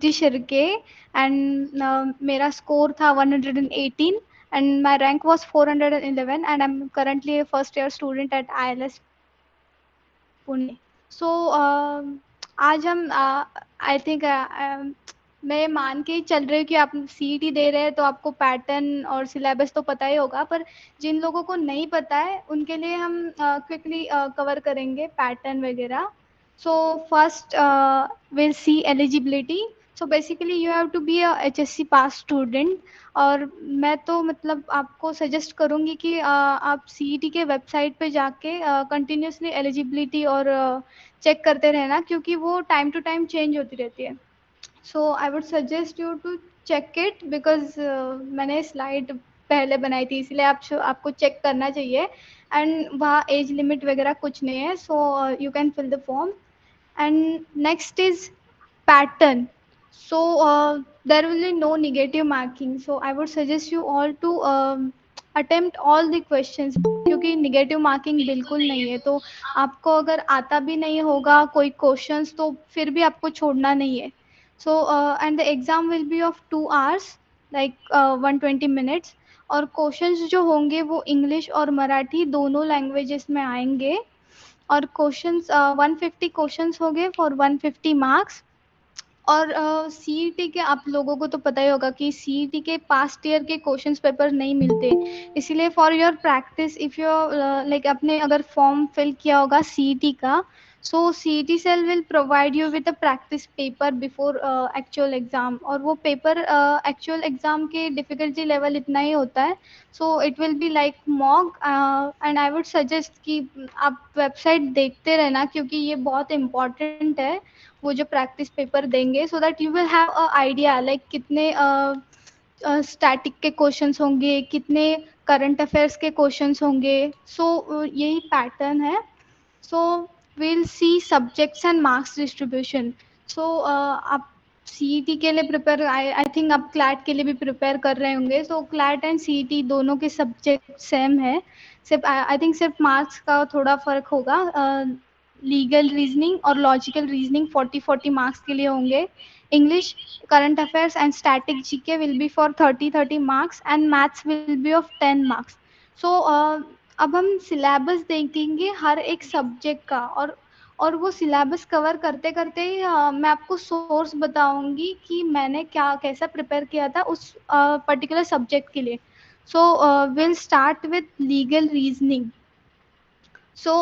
जी Shirke and मेरा score था 118 and my rank was 411 and I am currently a first year student at ILS Pune. So आज हम I think मैं मान के ही चल रही हूँ कि आप सीईटी दे रहे हैं तो आपको पैटर्न और सिलेबस तो पता ही होगा, पर जिन लोगों को नहीं पता है उनके लिए हम क्विकली कवर करेंगे पैटर्न वगैरह. So first will see eligibility. So basically you have to be a HSC pass student. और मैं तो मतलब आपको सजेस्ट करूँगी कि आप सीईटी के वेबसाइट पे जाके कंटिन्यूअसली एलिजिबिलिटी और चेक करते रहना, क्योंकि वो टाइम टू टाइम चेंज होती रहती है. So I would suggest you to check it because मैंने स्लाइड पहले बनाई थी, इसलिए आपको चेक करना चाहिए. एंड वहाँ एज लिमिट वगैरह कुछ नहीं है, so you can fill the form. And next is pattern. So there will be no negative marking, so I would suggest you all to attempt all the questions, क्योंकि negative marking बिल्कुल नहीं है. तो आपको अगर आता भी नहीं होगा कोई क्वेश्चंस तो फिर भी आपको छोड़ना नहीं है. So and the exam will be of 2 hours, like 120 minutes. और क्वेश्चंस जो होंगे वो इंग्लिश और मराठी दोनों लैंग्वेजेस में आएंगे. और क्वेश्चंस 150 क्वेश्चंस हो गए फॉर 150 मार्क्स. और सीईटी के आप लोगों को तो पता ही होगा कि सीईटी के पास्ट ईयर के क्वेश्चंस पेपर नहीं मिलते. इसीलिए for your practice if you like आपने अगर फॉर्म फिल किया होगा सीईटी का, so CET cell will provide you with a practice paper before actual exam. और वो पेपर एक्चुअल एग्ज़ाम के डिफ़िकल्टी लेवल इतना ही होता है. So it will be like mock. And I would suggest कि आप वेबसाइट देखते रहना, क्योंकि ये बहुत इम्पॉर्टेंट है वो जो प्रैक्टिस पेपर देंगे, so that you will have a idea like कितने स्टैटिक के क्वेश्चंस होंगे, कितने करंट अफेयर्स के क्वेश्चंस होंगे. सो यही पैटर्न है. So will see subjects and marks distribution. So आप सीईटी के लिए प्रिपेयर, आई थिंक आप क्लैट के लिए भी प्रिपेयर कर रहे होंगे. सो क्लैट एंड सीईटी दोनों के सब्जेक्ट सेम है. सिर्फ आई थिंक सिर्फ मार्क्स का थोड़ा फ़र्क होगा. लीगल रीजनिंग और लॉजिकल रीजनिंग 40-40 मार्क्स के लिए होंगे. English, current affairs and static GK will be for 30-30 marks and maths will be of 10 marks. So अब हम सिलेबस देखेंगे हर एक सब्जेक्ट का. और वो सिलेबस कवर करते करते ही मैं आपको सोर्स बताऊंगी कि मैंने क्या कैसा प्रिपेयर किया था उस पर्टिकुलर सब्जेक्ट के लिए. So will start with legal reasoning. So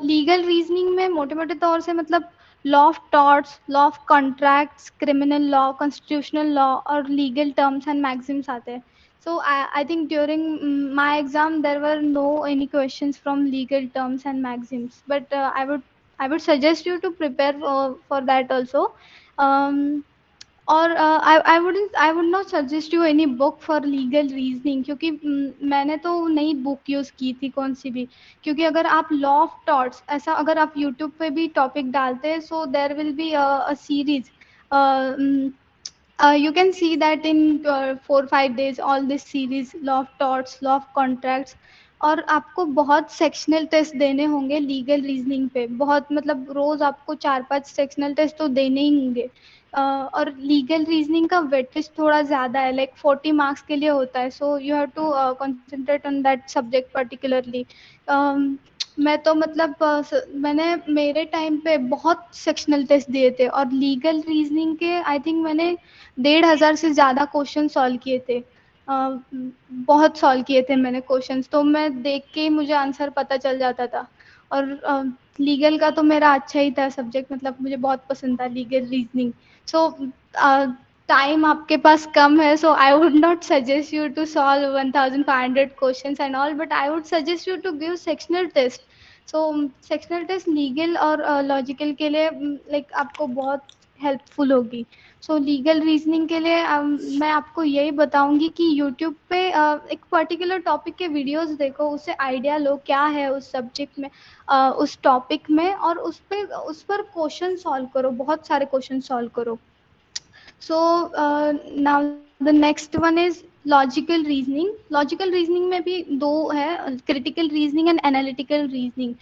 legal reasoning में मोटे मोटे तौर से मतलब law of torts, law of contracts, criminal law, constitutional law और लीगल टर्म्स एंड मैगजिम्स आते हैं. So I think during my exam there were no any questions from legal terms and maxims, but I would suggest you to prepare for that also. और आई would not suggest you any book for legal reasoning, क्योंकि मैंने तो नई book use की थी कौन सी भी. क्योंकि अगर आप लॉ ऑफ टॉर्ट्स ऐसा अगर आप यूट्यूब पे भी टॉपिक डालते हैं, so there will be a series. You can see that in 4-5 days all this series law of torts, law of contracts. और आपको बहुत सेक्शनल टेस्ट देने होंगे लीगल रीजनिंग पे, बहुत मतलब रोज आपको 4-5 सेक्शनल टेस्ट तो देने ही होंगे. और लीगल रीजनिंग का वेटेज थोड़ा ज़्यादा है, लाइक 40 मार्क्स के लिए होता है. So you have to concentrate on that subject particularly. मैं तो मतलब मैंने मेरे टाइम पे बहुत सेक्शनल टेस्ट दिए थे और लीगल रीजनिंग के आई थिंक मैंने 1,500 से ज़्यादा क्वेश्चन सॉल्व किए थे. बहुत सॉल्व किए थे मैंने क्वेश्चंस, तो मैं देख के ही मुझे आंसर पता चल जाता था. और लीगल का तो मेरा अच्छा ही था सब्जेक्ट, मतलब मुझे बहुत पसंद था लीगल रीजनिंग. सो टाइम आपके पास कम है, so I would not suggest you to solve 1,500 questions and all, but I would suggest you to give sectional test. So sectional test legal और लॉजिकल के लिए लाइक आपको बहुत हेल्पफुल होगी. सो लीगल रीजनिंग के लिए मैं आपको यही बताऊंगी कि यूट्यूब पे एक पर्टिकुलर टॉपिक के वीडियोस देखो, उससे आइडिया लो क्या है उस सब्जेक्ट में, उस टॉपिक में, और उस पर क्वेश्चन सॉल्व करो, बहुत सारे क्वेश्चन सॉल्व करो. So now the next one is logical reasoning. Logical reasoning में भी दो है, critical reasoning and analytical reasoning.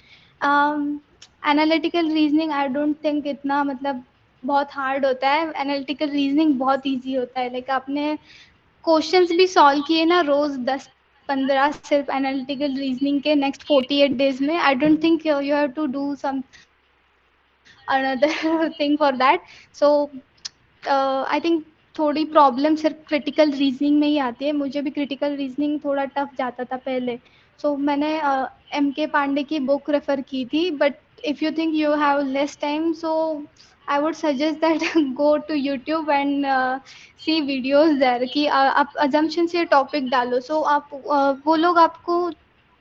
Analytical reasoning I don't think इतना मतलब बहुत हार्ड होता है, एनालिटिकल रीजनिंग बहुत ईजी होता है। लाइक आपने क्वेश्चंस भी सॉल्व किए ना रोज 10-15 सिर्फ एनालिटिकल रीजनिंग के नेक्स्ट 48 डेज में, I don't think you have to do some another thing for that. So I think थोड़ी प्रॉब्लम सिर्फ क्रिटिकल रीजनिंग में ही आती है। मुझे भी क्रिटिकल रीजनिंग थोड़ा टफ जाता था पहले। सो मैंने एम के पांडे की बुक रेफर की थी, but if you think you have less time, so I would suggest that go to YouTube and see videos there कि आप अजम्पशन से टॉपिक डालो। सो आप वो लोग आपको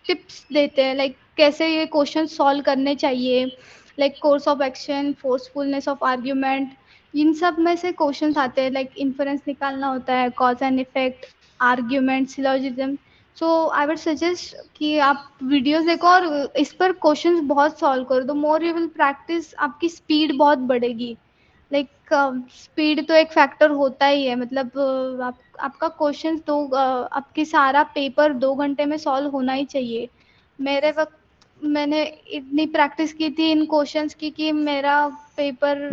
टिप्स देते हैं लाइक कैसे ये क्वेश्चन सॉल्व करने चाहिए, like course of action, forcefulness of argument, इन सब में से क्वेश्चंस आते हैं। लाइक इन्फरेंस निकालना होता है, cause and effect, argument, syllogism. So I would suggest कि आप वीडियोस देखो और इस पर क्वेश्चंस बहुत सॉल्व करो। The more you will practice, आपकी स्पीड बहुत बढ़ेगी। लाइक स्पीड तो एक फैक्टर होता ही है। मतलब आपका क्वेश्चन तो आपकी सारा पेपर 2 घंटे में सॉल्व होना ही चाहिए। मेरे वक्त मैंने इतनी प्रैक्टिस की थी इन क्वेश्चंस की कि मेरा पेपर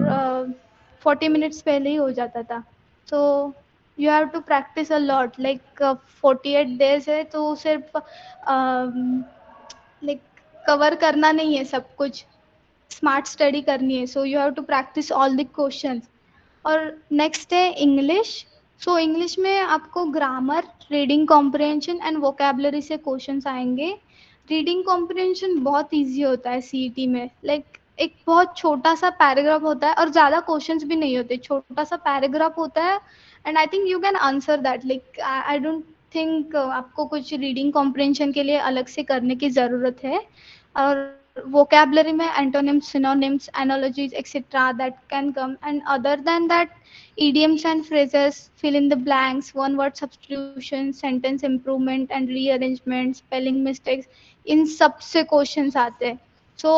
40 मिनट्स पहले ही हो जाता था। So you have to practise a lot. Like 48 days है तो सिर्फ लाइक कवर करना नहीं है सब कुछ, स्मार्ट स्टडी करनी है। So you have to practise all the questions. और नेक्स्ट है इंग्लिश। सो इंग्लिश में आपको grammar, reading comprehension and vocabulary से क्वेश्चंस आएंगे। रीडिंग कॉम्प्रिहेंशन बहुत इजी होता है सीईटी में। लाइक एक बहुत छोटा सा पैराग्राफ होता है और ज़्यादा क्वेश्चंस भी नहीं होते, छोटा सा पैराग्राफ होता है and I think you can answer that. Like I don't think आपको कुछ रीडिंग कॉम्प्रिहेंशन के लिए अलग से करने की ज़रूरत है। और vocabulary में antonyms, synonyms, analogies, etc. that can come. And other than that, idioms and phrases, fill in the blanks, one word substitution, sentence improvement and rearrangement, spelling mistakes, इन सब से क्वेश्चंस आते हैं। सो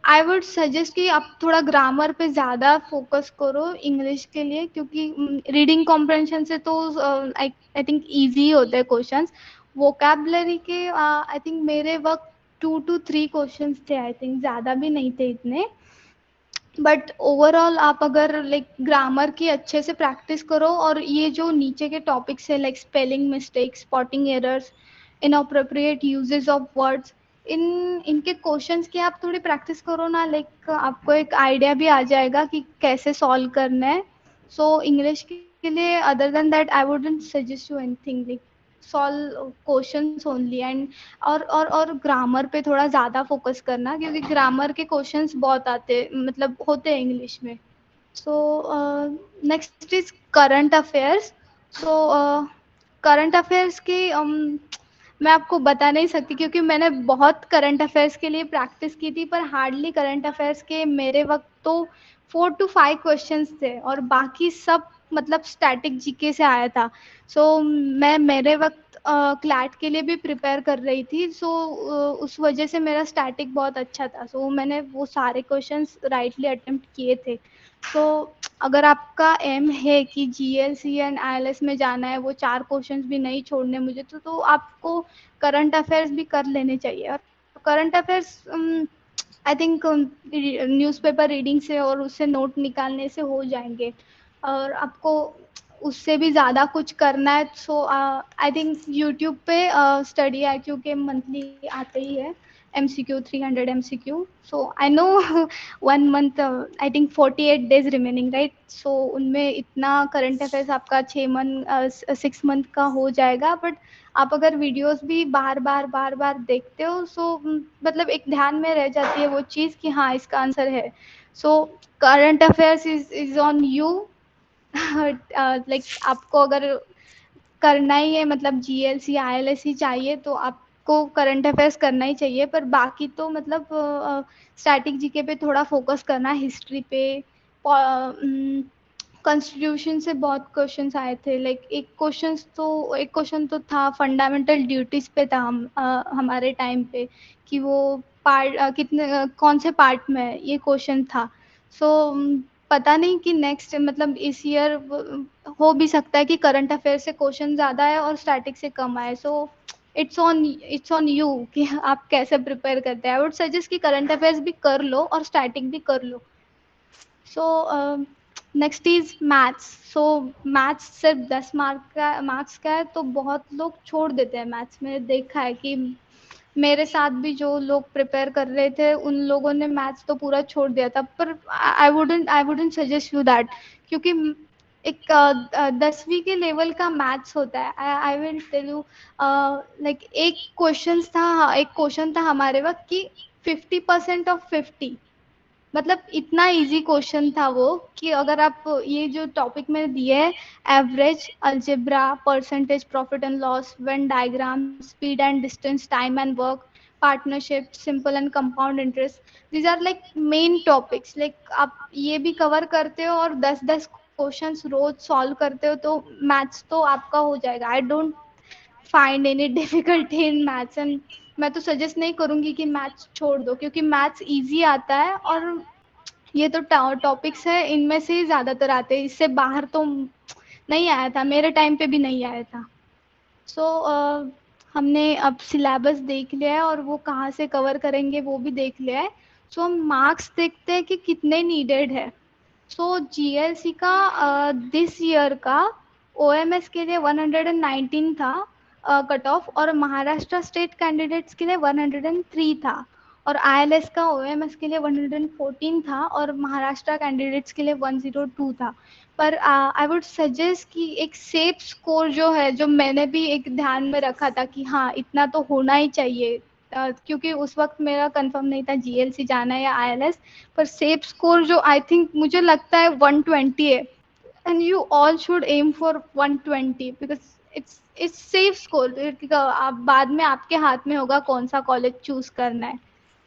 आई वुड सजेस्ट कि आप थोड़ा grammar पे ज़्यादा focus करो इंग्लिश के लिए, क्योंकि रीडिंग कॉम्प्रहेंशन से तो आई थिंक ईजी होते हैं क्वेश्चंस। वोकैबलरी के आई थिंक मेरे वक्त 2 to 3 क्वेश्चंस थे, आई थिंक ज़्यादा भी नहीं थे इतने। बट ओवरऑल आप अगर लाइक ग्रामर की अच्छे से प्रैक्टिस करो और ये जो नीचे के टॉपिक्स है like spelling mistakes, spotting errors, inappropriate uses of words, इन इनके क्वेश्चंस की आप थोड़ी प्रैक्टिस करो ना, लाइक आपको एक आइडिया भी आ जाएगा कि कैसे सॉल्व करना है। सो इंग्लिश के लिए other than that I wouldn't suggest you anything. Like solve questions only and और ग्रामर पे थोड़ा ज़्यादा फोकस करना, क्योंकि ग्रामर के क्वेश्चंस बहुत आते मतलब होते हैं इंग्लिश में। सो next is current affairs. So current affairs की मैं आपको बता नहीं सकती क्योंकि मैंने बहुत करंट अफेयर्स के लिए प्रैक्टिस की थी, पर हार्डली करंट अफेयर्स के मेरे वक्त तो 4 to 5 क्वेश्चंस थे और बाकी सब मतलब स्टैटिक जीके से आया था। सो मैं मेरे वक्त क्लैट के लिए भी प्रिपेयर कर रही थी। सो उस वजह से मेरा स्टैटिक बहुत अच्छा था। सो मैंने वो सारे क्वेश्चंस राइटली अटेम्प्ट किए थे। तो अगर आपका एम है कि जीएलसी एंड आईएलएस में जाना है, वो 4 क्वेश्चंस भी नहीं छोड़ने मुझे, तो आपको करंट अफेयर्स भी कर लेने चाहिए। और current affairs I think newspaper reading से और उससे नोट निकालने से हो जाएंगे। और आपको उससे भी ज़्यादा कुछ करना है, सो आई थिंक यूट्यूब पे स्टडी आईक्यू के मंथली आते ही है MCQ, 300 MCQ। So I know 1 month, I think 48 days remaining right. सो उनमें इतना करंट अफेयर्स आपका 6 मंथ 6 मंथ का हो जाएगा। बट आप अगर वीडियोस भी बार बार देखते हो, सो मतलब एक ध्यान में रह जाती है वो चीज़ कि हाँ इसका आंसर है। So current affairs is on you. Like आपको अगर करना ही है, मतलब जीएलसी आईएलएस ही चाहिए, तो आपको करंट अफेयर्स करना ही चाहिए। पर बाकी तो मतलब स्टैटिक जीके पे थोड़ा फोकस करना, हिस्ट्री पे, कॉन्स्टिट्यूशन से बहुत क्वेश्चंस आए थे। लाइक एक क्वेश्चन तो था फंडामेंटल ड्यूटीज पे था हमारे टाइम पे, कि वो पार्ट कितने कौन से पार्ट में है, ये क्वेश्चन था। सो पता नहीं कि नेक्स्ट मतलब इस ईयर हो भी सकता है कि करंट अफेयर से क्वेश्चन ज़्यादा है और स्टैटिक से कम आए। सो इट्स ऑन यू कि आप कैसे प्रिपेयर करते हैं। आई वुड सजेस्ट कि करंट अफेयर्स भी कर लो और स्टैटिक भी कर लो। So next is maths. So maths सिर्फ 10 मार्क्स का है, तो बहुत लोग छोड़ देते हैं मैथ्स। मैंने देखा है कि मेरे साथ भी जो लोग प्रिपेयर कर रहे थे उन लोगों ने मैथ्स तो पूरा छोड़ दिया था। पर I wouldn't suggest you that, क्योंकि एक 10वीं के लेवल का मैथ्स होता है। I will tell you, like एक क्वेश्चन था हमारे वक्त कि 50% ऑफ 50, मतलब इतना इजी क्वेश्चन था वो, कि अगर आप ये जो टॉपिक में दिए है, average, algebra, percentage, profit and loss, Venn diagram, speed and distance, time and work, partnership, simple and compound interest, these are like main topics. Like आप ये भी कवर करते हो और 10-10 क्वेश्चंस रोज सॉल्व करते हो, तो मैथ्स तो आपका हो जाएगा। I don't find any difficulty in maths, and मैं तो सजेस्ट नहीं करूंगी कि मैथ्स छोड़ दो, क्योंकि मैथ्स इजी आता है। और ये तो टॉपिक्स है, इनमें से ही ज़्यादातर आते हैं, इससे बाहर तो नहीं आया था, मेरे टाइम पे भी नहीं आया था। सो हमने अब सिलेबस देख लिया है और वो कहाँ से कवर करेंगे वो भी देख लिया है। सो हम मार्क्स देखते हैं कि कितने नीडेड है। सो जीएलसी का दिस ईयर का ओएमएस के लिए 119 था कट ऑफ, और महाराष्ट्र स्टेट कैंडिडेट्स के लिए 103 था, और आईएलएस का ओएमएस के लिए 114 था, और महाराष्ट्र कैंडिडेट्स के लिए 102 था। पर आई वुड सजेस्ट कि एक सेफ स्कोर जो है, जो मैंने भी एक ध्यान में रखा था कि हाँ इतना तो होना ही चाहिए, क्योंकि उस वक्त मेरा कंफर्म नहीं था जीएलसी जाना है या आईएलएस। पर सेफ स्कोर जो आई थिंक मुझे लगता है 120 है, and you all should aim for 120, because it's safe score. आप बाद में आपके हाथ में होगा कौन सा कॉलेज चूज करना है।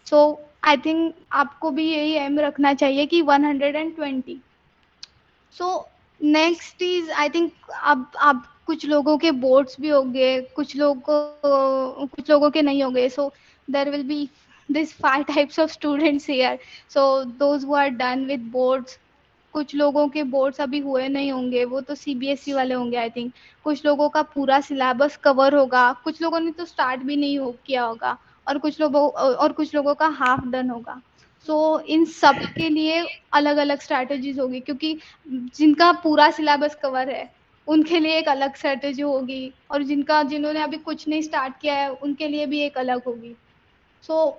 सो आई थिंक आपको भी यही एम रखना चाहिए कि 120। सो नेक्स्ट इज आई थिंक, अब कुछ लोगों के बोर्ड्स भी होंगे, कुछ लोगों के नहीं होंगे। So there will be this 5 types of students here. So those who are done with boards, कुछ लोगों के बोर्ड्स अभी हुए नहीं होंगे, वो तो सीबीएसई वाले होंगे आई थिंक। कुछ लोगों का पूरा सिलेबस कवर होगा, कुछ लोगों ने तो स्टार्ट भी नहीं हो किया होगा, और कुछ लोगों का हाफ डन होगा। सो इन सब के लिए अलग अलग स्ट्रैटेजीज होगी, क्योंकि जिनका पूरा सिलेबस कवर है उनके लिए एक अलग स्ट्रैटेजी होगी, और जिन्होंने अभी कुछ नहीं स्टार्ट किया है उनके लिए भी एक अलग होगी। So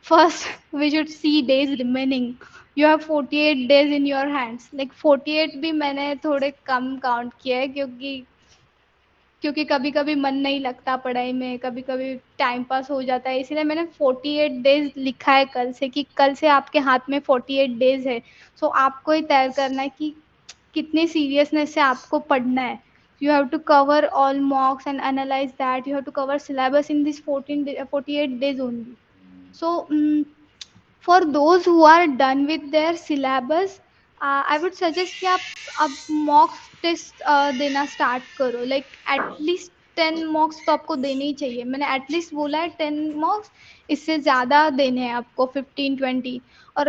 first we should see days remaining. You have 48 days in your hands. Like 48 भी मैंने थोड़े कम काउंट किए हैं, क्योंकि कभी कभी मन नहीं लगता पढ़ाई में, कभी कभी टाइम पास हो जाता है, इसलिए मैंने 48 डेज लिखा है कल से, कि कल से आपके हाथ में 48 डेज है। सो आपको ही तय करना है कि कितनी सीरियसनेस से आपको पढ़ना है। You have to cover all mocks and analyze that. You have to cover syllabus in this 48 days only. So for those who are done with their syllabus, I would suggest कि आप अब mock test देना start करो। Like at least 10 मॉक्स तो आपको देने ही चाहिए। मैंने एटलीस्ट बोला है 10 मॉक्स, इससे ज़्यादा देने हैं आपको 15-20। और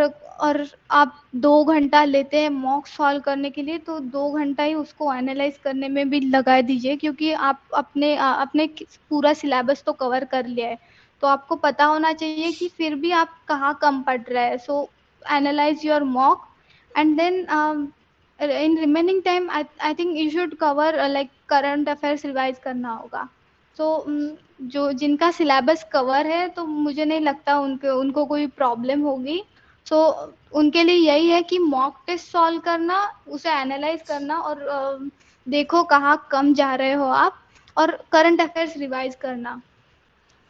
आप 2 घंटा लेते हैं मॉक सॉल्व करने के लिए, तो 2 घंटा ही उसको एनालाइज करने में भी लगा दीजिए, क्योंकि आप अपने पूरा सिलेबस तो कवर कर लिया है, तो आपको पता होना चाहिए कि फिर भी आप कहाँ कम पढ़ रहे हैं। So analyse your mock, and then in remaining time I think you should cover, like current affairs revise करना होगा। सो जो जिनका सिलेबस कवर है, तो मुझे नहीं लगता उनको कोई प्रॉब्लम होगी। सो उनके लिए यही है कि मॉक टेस्ट सॉल्व करना, उसे एनालाइज करना, और देखो कहाँ कम जा रहे हो आप, और करंट अफेयर्स रिवाइज करना।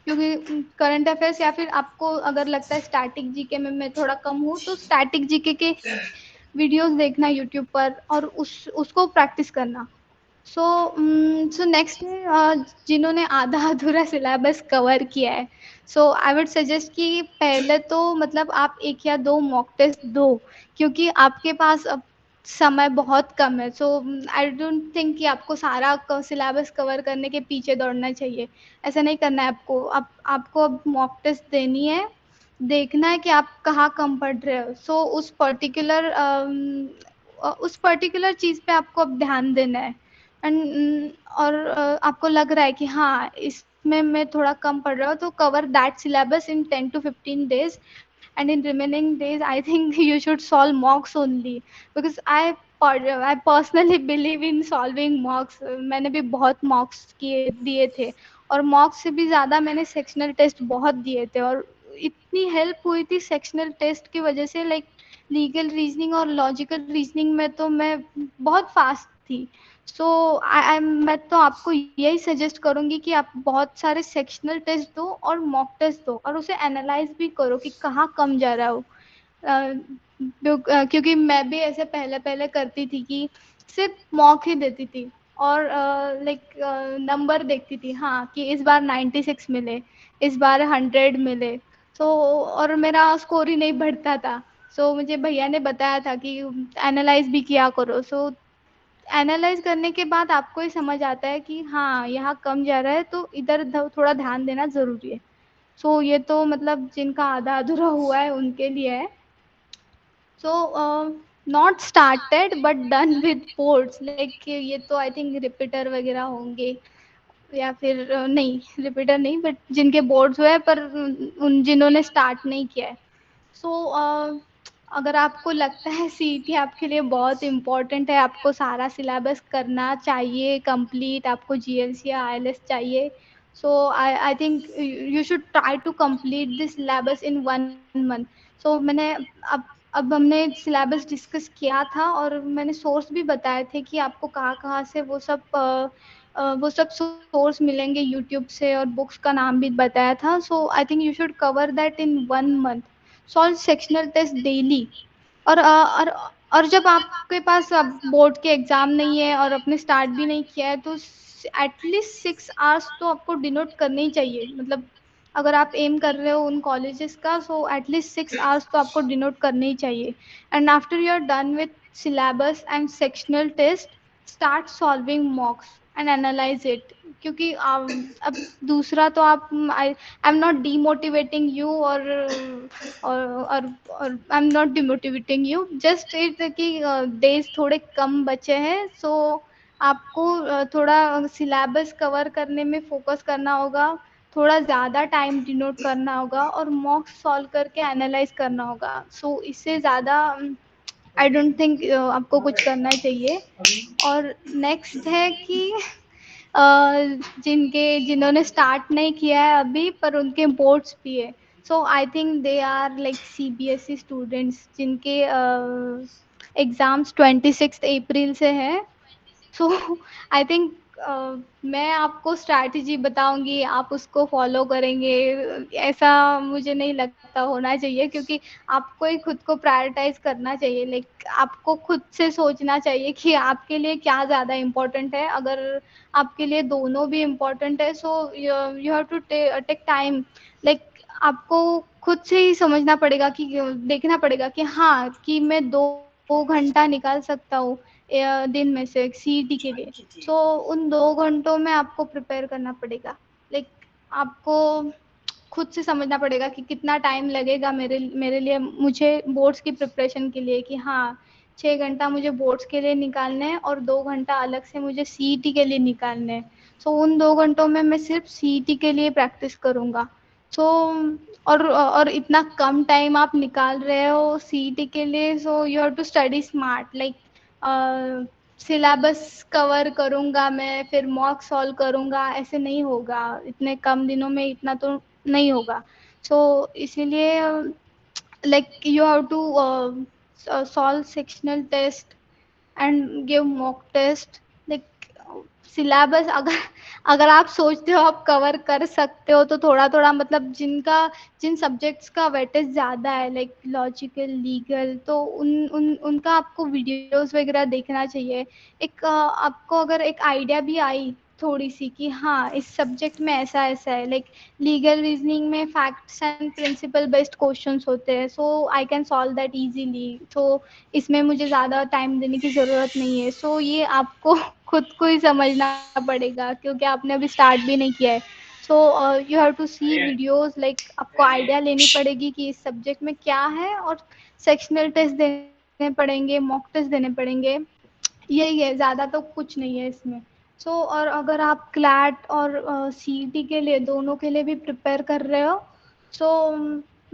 क्योंकि करंट अफेयर्स, या फिर आपको अगर लगता है स्टैटिक जीके में मैं थोड़ा कम हूँ, तो स्टैटिक जीके के वीडियोस देखना यूट्यूब पर, और उसको प्रैक्टिस करना। सो नेक्स्ट है जिन्होंने आधा अधूरा सिलेबस कवर किया है। सो आई वुड सजेस्ट कि पहले तो मतलब आप 1 या 2 मॉक टेस्ट दो, क्योंकि आपके पास अब समय बहुत कम है। सो आई डोंट थिंक कि आपको सारा सिलेबस कवर करने के पीछे दौड़ना चाहिए। ऐसा नहीं करना है आपको। आपको अब मॉक टेस्ट देनी है, देखना है कि आप कहाँ कम पढ़ रहे हो। सो उस पर्टिकुलर चीज़ पे आपको अब ध्यान देना है। और आपको लग रहा है कि हाँ इसमें मैं थोड़ा कम पढ़ रहा हूँ, तो cover that syllabus in 10 to 15 days, and in remaining days I think you should solve mocks only, because I personally believe in solving mocks. मैंने भी बहुत mocks किए दिए थे, और mocks से भी ज़्यादा मैंने sectional test बहुत दिए थे, और इतनी help हुई थी sectional test की वजह से, like लीगल रीजनिंग और लॉजिकल रीजनिंग में तो मैं बहुत फास्ट थी। सो मैं तो आपको यही सजेस्ट करूँगी कि आप बहुत सारे सेक्शनल टेस्ट दो और मॉक टेस्ट दो, और उसे एनालाइज भी करो कि कहाँ कम जा रहा हो। क्योंकि मैं भी ऐसे पहले-पहले करती थी कि सिर्फ़ मॉक ही देती थी, और लाइक नंबर देखती थी, हाँ, कि इस बार 96 मिले, इस बार 100 मिले। सो और मेरा स्कोर ही नहीं बढ़ता था। सो मुझे भैया ने बताया था कि एनालाइज़ भी किया करो। सो एनालाइज़ करने के बाद आपको ही समझ आता है कि हाँ, यहाँ कम जा रहा है तो इधर थोड़ा ध्यान देना ज़रूरी है। सो ये तो मतलब जिनका आधा-अधूरा हुआ है उनके लिए है। So not started but done with ports, like ये तो आई थिंक रिपीटर वगैरह होंगे, या फिर नहीं, रिपीटर नहीं, बट जिनके बोर्ड्स हुए हैं पर उन जिन्होंने स्टार्ट नहीं किया है। सो अगर आपको लगता है सीईटी आपके लिए बहुत इम्पोर्टेंट है, आपको सारा सिलेबस करना चाहिए कंप्लीट, आपको जीएलसी या आईएलएस चाहिए, so I think you should try to complete this syllabus in 1 month. So मैंने अब हमने सिलेबस डिस्कस किया था, और मैंने सोर्स भी बताए थे कि आपको कहाँ-कहाँ से वो सब सोर्स मिलेंगे यूट्यूब से, और बुक्स का नाम भी बताया था। So I think you should cover that in 1 month. Solve sectional test daily, और और जब आपके पास अब बोर्ड के एग्ज़ाम नहीं है और आपने स्टार्ट भी नहीं किया है, तो एटलीस्ट 6 आवर्स तो आपको डिनोट करने ही चाहिए। मतलब अगर आप एम कर रहे हो उन कॉलेजेस का, सो एटलीस्ट 6 आवर्स तो आपको डिनोट करने ही चाहिए। And after you are done with syllabus and sectional test, start solving mocks and analyse it. क्योंकि अब दूसरा तो आप I am not demotivating you, और I am not demotivating you, just it कि डेज थोड़े कम बचे हैं। सो आपको थोड़ा सिलेबस कवर करने में फोकस करना होगा, थोड़ा ज़्यादा टाइम डिनोट करना होगा, और मॉक सॉल्व करके एनालाइज करना होगा। सो इससे ज़्यादा आई डोंट थिंक आपको कुछ करना चाहिए। और नेक्स्ट है कि अ, जिन्होंने स्टार्ट नहीं किया है अभी पर उनके बोर्ड्स भी है, so I think they are like CBSE students जिनके एग्ज़ाम्स 26 अप्रैल से हैं। सो आई थिंक मैं आपको स्ट्रैटेजी बताऊंगी, आप उसको फॉलो करेंगे, ऐसा मुझे नहीं लगता होना चाहिए, क्योंकि आपको ही खुद को प्रायोरिटाइज करना चाहिए। लाइक आपको खुद से सोचना चाहिए कि आपके लिए क्या ज़्यादा इम्पोर्टेंट है। अगर आपके लिए दोनों भी इम्पोर्टेंट है, so you have to take time. Like आपको खुद से ही समझना पड़ेगा कि देखना पड़ेगा कि हाँ, कि मैं 2 घंटा निकाल सकता हूँ दिन में से सीईटी के लिए। सो उन 2 घंटों में आपको प्रिपेयर करना पड़ेगा। लाइक आपको खुद से समझना पड़ेगा कि कितना टाइम लगेगा मेरे मेरे लिए, मुझे बोर्ड्स की प्रिपरेशन के लिए, कि हाँ, 6 घंटा मुझे बोर्ड्स के लिए निकालने हैं और 2 घंटा अलग से मुझे सीईटी के लिए निकालने हैं। सो उन 2 घंटों में मैं सिर्फ सीईटी के लिए प्रैक्टिस करूँगा। सो और इतना कम टाइम आप निकाल रहे हो सीईटी के लिए, so you have to study smart. Like syllabus cover करूँगा मैं, फिर मॉक सॉल्व करूँगा, ऐसे नहीं होगा। इतने कम दिनों में इतना तो नहीं होगा। सो इसीलिए like you have to solve sectional test and give mock test, like syllabus अगर अगर आप सोचते हो आप कवर कर सकते हो तो थोड़ा थोड़ा, मतलब जिन सब्जेक्ट्स का वेटेज ज़्यादा है, लाइक लॉजिकल लीगल, तो उन उन उनका आपको वीडियोस वगैरह देखना चाहिए। एक आपको अगर एक आइडिया भी आई थोड़ी सी कि हाँ, इस सब्जेक्ट में ऐसा ऐसा है, लाइक लीगल रीजनिंग में facts and principle based questions होते हैं, so I can solve that easily. So इसमें मुझे ज़्यादा टाइम देने की ज़रूरत नहीं है। सो ये आपको खुद को ही समझना पड़ेगा, क्योंकि आपने अभी स्टार्ट भी नहीं किया है। So you have to see videos, like आपको आइडिया लेनी पड़ेगी कि इस सब्जेक्ट में क्या है, और सेक्शनल टेस्ट देने पड़ेंगे, मॉक टेस्ट देने पड़ेंगे। यही है, ज़्यादा तो कुछ नहीं है इसमें। सो और अगर आप क्लैट और सीईटी के लिए, दोनों के लिए भी प्रिपेयर कर रहे हो, सो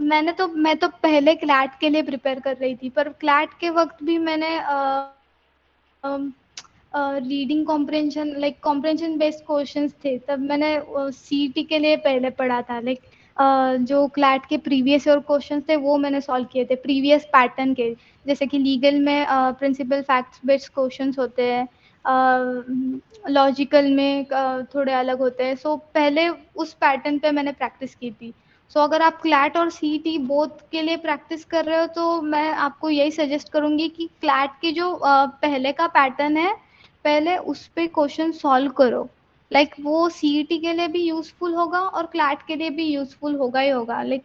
मैं तो पहले क्लैट के लिए प्रिपेयर कर रही थी, पर क्लैट के वक़्त भी मैंने reading comprehension like comprehension based questions थे, तब मैंने सीईटी के लिए पहले पढ़ा था। लाइक जो क्लैट के प्रीवियस ईयर क्वेश्चंस थे वो मैंने सॉल्व किए थे प्रीवियस पैटर्न के। जैसे कि लीगल में प्रिंसिपल फैक्ट्स बेस्ड क्वेश्चंस होते हैं, लॉजिकल में थोड़े अलग होते हैं। सो पहले उस पैटर्न पे मैंने प्रैक्टिस की थी। सो अगर आप क्लैट और सीईटी बोथ के लिए प्रैक्टिस कर रहे हो तो मैं आपको यही सजेस्ट करूँगी कि क्लैट के जो पहले का पैटर्न है, पहले उस पे क्वेश्चन सॉल्व करो। लाइक वो सीईटी के लिए भी यूज़फुल होगा और क्लैट के लिए भी यूज़फुल होगा ही होगा। लाइक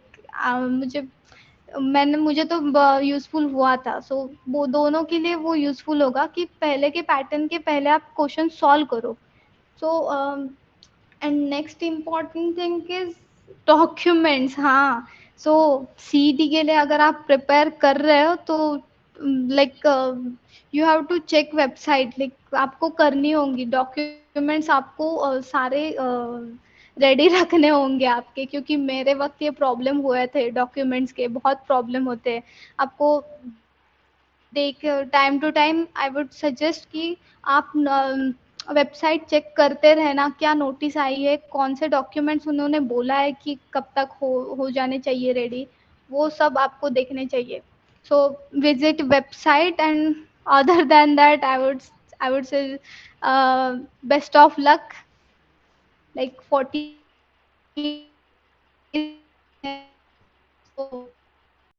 मुझे तो यूज़फुल हुआ था। सो वो दोनों के लिए वो यूज़फुल होगा कि पहले के पैटर्न के पहले आप क्वेश्चन सॉल्व करो। So and next important thing is documents. हाँ, सो सीईटी के लिए अगर आप प्रिपेयर कर रहे हो तो like you have to check website. Like आपको करनी होंगी डॉक्यूमेंट्स, आपको सारे रेडी रखने होंगे आपके, क्योंकि मेरे वक्त ये प्रॉब्लम हुए थे डॉक्यूमेंट्स के, बहुत प्रॉब्लम होते हैं आपको। देख time to time I would suggest कि आप वेबसाइट चेक करते रहना, क्या नोटिस आई है, कौन से डॉक्यूमेंट्स उन्होंने बोला है कि कब तक हो जाने चाहिए रेडी, वो सब आपको देखने चाहिए। So visit website and other than that I would say best of luck. Like 40 days है, so